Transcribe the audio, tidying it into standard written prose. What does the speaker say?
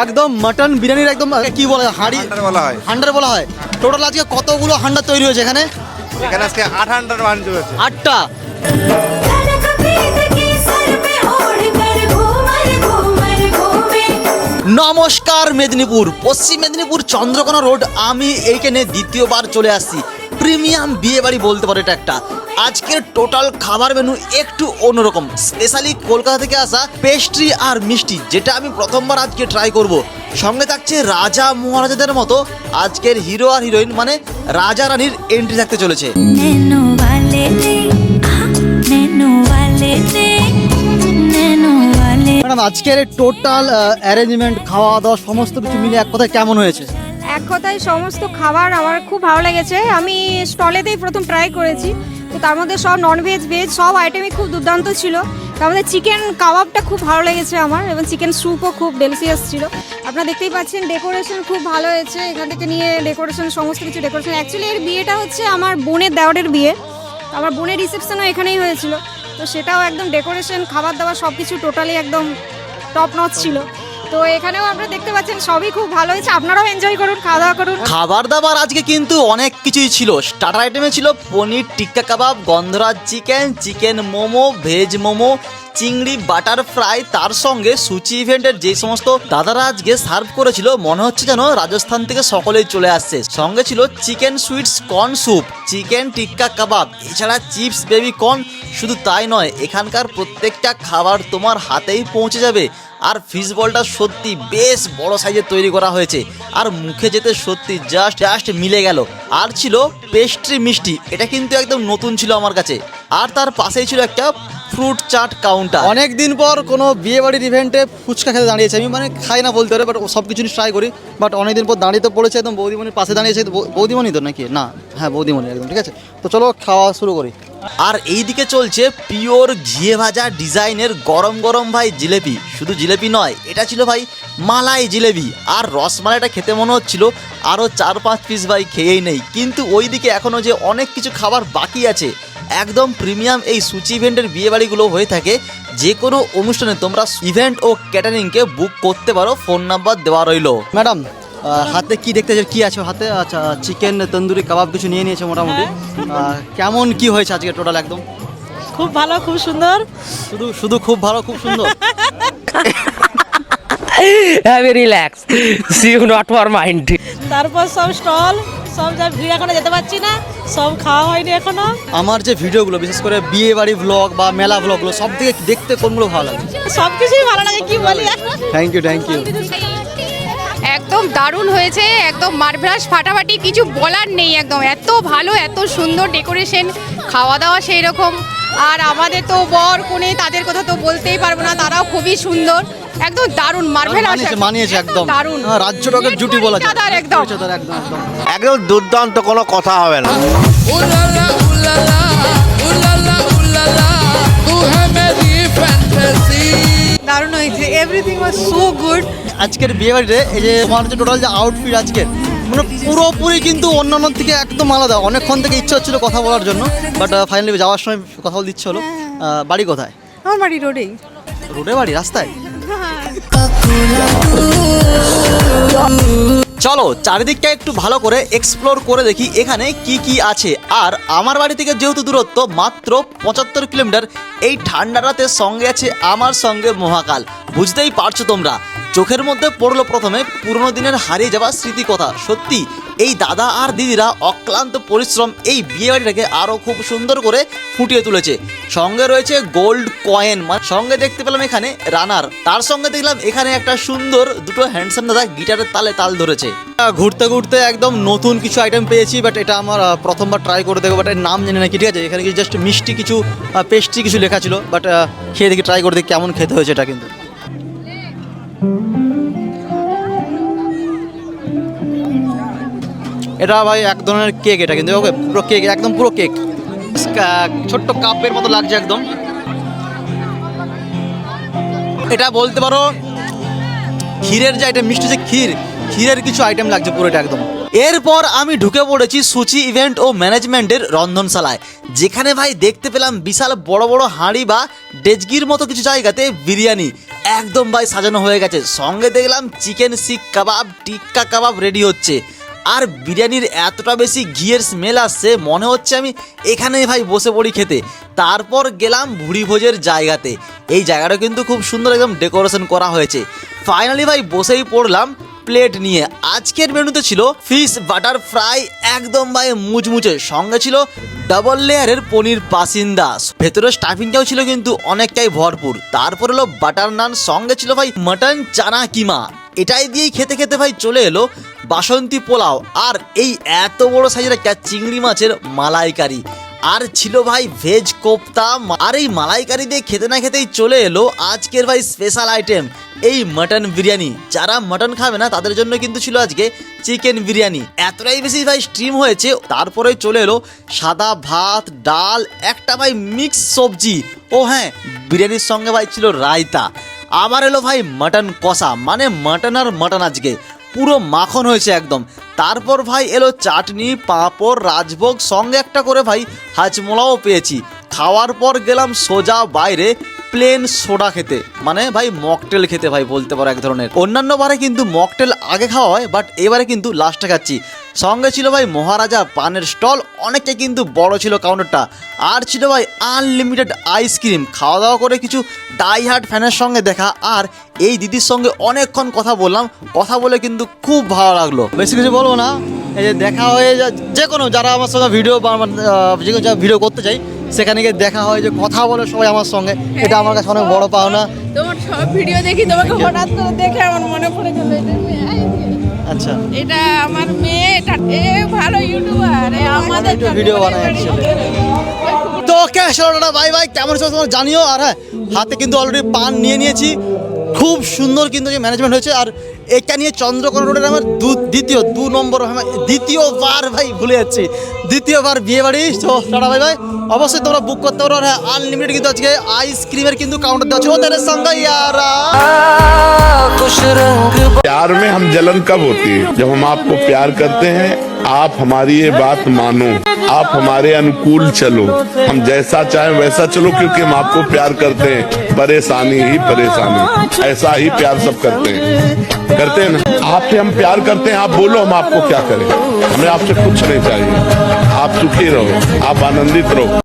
একদম মটন বিরিয়ানির একদম কি বলা হয় হাঁড়ি বলা হয়। হান্ডার বলা হয়। টোটাল আজকে কতগুলো হান্ডা তৈরি হয়েছে এখানে? এখানে আজকে 800 বানানো হয়েছে। 8টা। নমস্কার মেদিনীপুর, পশ্চিম মেদিনীপুর চন্দ্রকোনা রোড। আমি এইখানে দ্বিতীয়বার চলে আসছি। প্রিমিয়াম বিয়ে বাড়ি বলতে পারো এটা একটা। আজকের টোটাল খাবার মেনু একটু অন্যরকম, স্পেশালি কলকাতা থেকে আসা পেস্ট্রি আর মিষ্টি, যেটা আমি প্রথমবার আজকে ট্রাই করব। সঙ্গে থাকছে রাজা মহারাজাদের মতো আজকের হিরো আর হিরোইন, মানে রাজা রানীর এন্ট্রি থাকতে চলেছে। ম্যাডাম, আজকের টোটাল অ্যারেঞ্জমেন্ট, খাওয়া দাওয়া সমস্ত কিছু মিলে এক কথায় কেমন হয়েছে? এক কথায় সমস্ত খাবার আমার খুব ভালো লেগেছে। আমি স্টলেতেই প্রথম ট্রাই করেছি, তো তার মধ্যে সব ননভেজ ভেজ সব আইটেমই খুব দুর্দান্ত ছিল। তার মধ্যে চিকেন কাবাবটা খুব ভালো লেগেছে আমার, এবং চিকেন স্যুপও খুব ডেলিশিয়াস ছিল। আপনারা দেখতেই পাচ্ছেন ডেকোরেশন খুব ভালো হয়েছে। এখান থেকে নিয়ে ডেকোরেশন সমস্ত কিছু ডেকোরেশন। অ্যাকচুয়ালি এর বিয়েটা হচ্ছে আমার বোনের দেওরের বিয়ে, আমার বোনের রিসেপশনও এখানেই হয়েছিল, তো সেটাও একদম ডেকোরেশন খাবার দাবার সব কিছু টোটালি একদম টপ নচ ছিল। তো এখানেও আপনারা দেখতে পাচ্ছেন সবই খুব ভালো হয়েছে। আপনারাও এনজয় করুন, খাওয়া দাওয়া করুন। খাবার দাবার আজকে কিন্তু অনেক কিছুই ছিল। স্টার্টার আইটেমে ছিল পনির টিক্কা কাবাব, গন্ধরাজ chicken, chicken momo, veg momo, চিংড়ি বাটার ফ্রাই। তার সঙ্গে সুচি ইভেন্টের যে সমস্ত দাদারা আজকে সার্ভ করেছিল, মনে হচ্ছে যেন রাজস্থান থেকে সকলেই চলে আসছে। সঙ্গে ছিল chicken sweet corn soup, chicken tikka kebab, এছাড়া চিপস বেবি কর্ন। শুধু তাই নয়, এখানকার প্রত্যেকটা খাবার তোমার হাতেই পৌঁছে যাবে। আর ফিশ বলটা সত্যি বেশ বড় সাইজের তৈরি করা হয়েছে, আর মুখে যেতে সত্যি জাস্ট মিলে গেল। আর ছিল পেস্ট্রি মিষ্টি, এটা কিন্তু একদম নতুন ছিল আমার কাছে। আর তার পাশেই ছিল একটা ফ্রুট চাট কাউন্টার। অনেক দিন পর কোনো বিয়ে বাড়ির ইভেন্টে ফুচকা খেতে দাঁড়িয়েছে। আমি মানে খাই না বলতে পারে, বাট সব কিছু ট্রাই করি। বাট অনেকদিন পর দাঁড়িয়ে তো পড়েছে, একদম বৌদিমণির পাশে দাঁড়িয়েছে। বৌদিমণি তো নাকি? না, হ্যাঁ বৌদিমণি একদম। ঠিক আছে, তো চলো খাওয়া শুরু করি। আর এইদিকে চলছে পিওর ঘিয়ে ভাজা ডিজাইনের গরম গরম ভাই জিলেপি। শুধু জিলেপি নয়, এটা ছিল ভাই মালাই জিলেপি। আর রসমালাইটা খেতে মনে হচ্ছিল আরও 4-5 পিস ভাই খেয়েই নেই। কিন্তু ওইদিকে এখনও যে অনেক কিছু খাবার বাকি আছে। একদম প্রিমিয়াম এই সুচি ইভেন্টের বিয়ে বাড়িগুলো হয়ে থাকে। যে কোনো অনুষ্ঠানে তোমরা ইভেন্ট ও ক্যাটারিংকে বুক করতে পারো, ফোন নাম্বার দেওয়া রইলো। ম্যাডাম, হাতে কি দেখতে কি আছে হাতে? আচ্ছা, চিকেন তন্দুরি কাবাব কিছু নিয়ে নিয়েছে মোটামুটি। কেমন কি হয়েছে আজকে টোটাল? একদম খুব ভালো, খুব সুন্দর। শুধু খুব ভালো, খুব সুন্দর। Have a relax. See you not for mind. তারপর সব স্টল, সব যা ভিড়, এখনো যেতে পারছি না, সব খাওয়া হয়নি এখনো। আমার যে ভিডিওগুলো, বিশেষ করে বিয়ে বাড়ি ভ্লগ বা মেলা ভ্লগগুলো, সব থেকে দেখতে কোনগুলো ভালো লাগে? সব কিছুই ভালো লাগে, কি বলি। Thank you. একদম দারুণ হয়েছে, একদম মার্ভেলাস, ফাটাফাটি, কিছু বলার নেই। একদম এত ভালো, এত সুন্দর ডেকোরেশন, খাওয়া দাওয়া সেই রকম। আর আমাদের তো বর কনে, তাদের কথা তো বলতেই পারবো না, তারাও খুবই সুন্দর, একদম দারুণ, মার্ভেলাস মানিয়েছে একদম দারুণ। রাজ্য রকের জুটি বলা যায়। একদম একদম দুর্দান্ত, কোনো কথা হবে না। দারুণ হয়েছে, এভরিথিং ওয়াজ সো গুড। আজকের বিয়ে বাড়িতে এই যে তোমার হচ্ছে টোটাল যে আউটফিট আজকের, মানে পুরোপুরি কিন্তু অন্যান্য থেকে একদম আলাদা। অনেকক্ষণ থেকে ইচ্ছা হচ্ছিল কথা বলার জন্য, বাট ফাইনালি যাওয়ার সময় কথা বলতে ইচ্ছে হলো। বাড়ি কোথায়? আমার বাড়ি রোডেই। রোডে বাড়ি, রাস্তায়? চলো চারিদিকটা একটু ভালো করে এক্সপ্লোর করে দেখি এখানে কি কি আছে। আর আমার বাড়ি থেকে যেহেতু দূরত্ব মাত্র 75 কিলোমিটার, এই ঠান্ডা রাতের সঙ্গে আছে আমার সঙ্গে মহাকাল। বুঝতেই পারছো তোমরা। চোখের মধ্যে পড়লো প্রথমে পুরনো দিনের হারিয়ে যাওয়া স্মৃতি কথা। সত্যি এই দাদা আর দিদিরা অক্লান্ত পরিশ্রম এই বিয়ে বাড়িটাকে আরও খুব সুন্দর করে ফুটিয়ে তুলেছে। সঙ্গে রয়েছে গোল্ড কয়েন, সঙ্গে দেখতে পেলাম এখানে রানার। তার সঙ্গে দেখলাম এখানে একটা সুন্দর দুটো হ্যান্ডসাম দাদা গিটারের তালে তাল ধরেছে। ঘুরতে ঘুরতে একদম নতুন কিছু আইটেম পেয়েছি, বাট এটা আমার প্রথমবার ট্রাই করে দেখবো। বাট এর নাম জানি না কি। ঠিক আছে, এখানে কি জাস্ট মিষ্টি কিছু পেস্ট্রি কিছু লেখা ছিল, বাট খেয়ে দেখি, ট্রাই করে দেখি কেমন খেতে হয়েছে এটা। কিন্তু এটা ভাই এক ধরনের কেক, এটা কিন্তু ওকে পুরো কেক, একদম পুরো কেক। ছোট্ট কাপের মতো লাগছে একদম। এটা বলতে পারো ক্ষীরের যে আইটেম, মিষ্টি যে ক্ষীরের কিছু আইটেম লাগছে পুরোটা একদম। এরপর আমি ঢুকে পড়েছি সুচি ইভেন্ট ও ম্যানেজমেন্টের রন্ধনশালায়, যেখানে ভাই দেখতে পেলাম বিশাল বড় বড় হাঁড়ি বা ডেজগির মতো কিছু জায়গাতে বিরিয়ানি। একদম ভাই সাজানো হয়ে গেছে, সঙ্গে দেখলাম চিকেন শিক কাবাব, টিক্কা কাবাব রেডি হচ্ছে। আর বিরিয়ানির এতটা বেশি ঘিয়ের স্মেল আসছে, মনে হচ্ছে আমি এখানেই ভাই বসে পড়ি খেতে। তারপর গেলাম ভুড়ি ভোজের জায়গাতে। এই জায়গাটা কিন্তু খুব সুন্দর একদম ডেকোরেশন করা হয়েছে। ফাইনালি ভাই বসেই পড়লাম প্লেট নিয়ে। আজকের মেনুতে ছিল ফিশ বাটার ফ্রাই, একদম ভাই মুচমুচে, সঙ্গে ছিল ডাবল লেয়ারের পনির পাসিন্দা, ভেতরে স্টাফিংটাও ছিল কিন্তু অনেকটাই ভরপুর। তারপর হলো বাটার নান, সঙ্গে ছিল ভাই মাটন চানা কিমা। এটাই দিয়েই খেতে খেতে ভাই চলে এলো বাসন্তী পোলাও, আর এই এত বড় সাইজের একটা চিংড়ি মাছের মালাইকারি, আর ছিল ভাই ভেজ কোপ্তা। আর এই মালাইকারি দিয়ে খেতে না খেতেই চলে এলো আজকের ভাই স্পেশাল আইটেম, এই মাটন বিরিয়ানি। যারা মাটন খাবে না তাদের জন্য কিন্তু ছিল আজকে চিকেন বিরিয়ানি। এতটাই বেশি ভাই স্ট্রিম হয়েছে। তারপরে চলে এলো সাদা ভাত, ডাল, একটা ভাই মিক্স সবজি, ও হ্যাঁ বিরিয়ানির সঙ্গে ভাই ছিল রায়তা। আবার এলো ভাই মাটন কষা, মানে মাটন আর মাটন আজকে পুরো মাখন হয়েছে একদম। তারপর ভাই এলো চাটনি, পাঁপড়, রাজভোগ, সঙ্গে একটা করে ভাই হাজমোলাও পেয়েছি। খাওয়ার পর গেলাম সোজা বাইরে প্লেন সোডা খেতে, মানে ভাই মকটেল খেতে ভাই বলতে পারো এক ধরনের। অন্যান্য বারে কিন্তু মকটেল আগে খাওয়া হয়, বাট এবারে কিন্তু লাস্টে খাচ্ছি। সঙ্গে ছিল ভাই মহারাজা পানের স্টল, অনেকটা কিন্তু বড় ছিল কাউন্টারটা। আর ছিল ভাই আনলিমিটেড আইসক্রিম। খাওয়া দাওয়া করে কিছু ডাই হার্ট ফ্যানের সঙ্গে দেখা, আর এই দিদির সঙ্গে অনেকক্ষণ কথা বললাম। কথা বলে কিন্তু খুব ভালো লাগলো। বেশি কিছু বলবো না, এই যে দেখা হয়ে যে কোনো যারা আমার সঙ্গে ভিডিও যে কোনো ভিডিও করতে চাই সেখানে গিয়ে দেখা হয়, যে কথা বলে সবাই আমার সঙ্গে, এটা আমার কাছে অনেক বড় পাওনা। তোমার সব ভিডিও দেখি, তোমাকে হঠাৎ করে দেখে আমার মনে পড়ে গেল এটা মেয়ে। আচ্ছা, এটা আমার মেয়ে, এটা এ ভালো ইউটিউবার, আমাদের ভিডিও বানায় actually। তো ক্যাশোটা বাই বাই, কেমন ছিল তোমার জানিও। আর হ্যাঁ, হাতে কিন্তু অলরেডি পান নিয়ে নিয়েছি, খুব সুন্দর কিন্তু যে ম্যানেজমেন্ট হয়েছে। আর এটা নিয়ে চন্দ্রকোনা রোডের আমার দ্বিতীয়বার ভাই ভুলে যাচ্ছি, দ্বিতীয়বার বিয়ে বাড়ি। তো টাটা বাই বাই, অবশ্যই তোমরা বুক করতে পারো। আর হ্যাঁ, আনলিমিটেড কিন্তু আজকে আইসক্রিমের কিন্তু কাউন্টার দেওয়া ছিল ওদের সঙ্গে। ইয়ারা प्यार में हम जलन कब होती है? जब हम आपको प्यार करते हैं, आप हमारी ये बात मानो, आप हमारे अनुकूल चलो, हम जैसा चाहें वैसा चलो, क्योंकि हम आपको प्यार करते हैं। परेशानी ही परेशानी, ऐसा ही प्यार सब करते हैं ना। आपसे हम प्यार करते हैं, आप बोलो हम आपको क्या करें, हमें आपसे कुछ नहीं चाहिए। आप सुखी रहो, आप आनंदित रहो।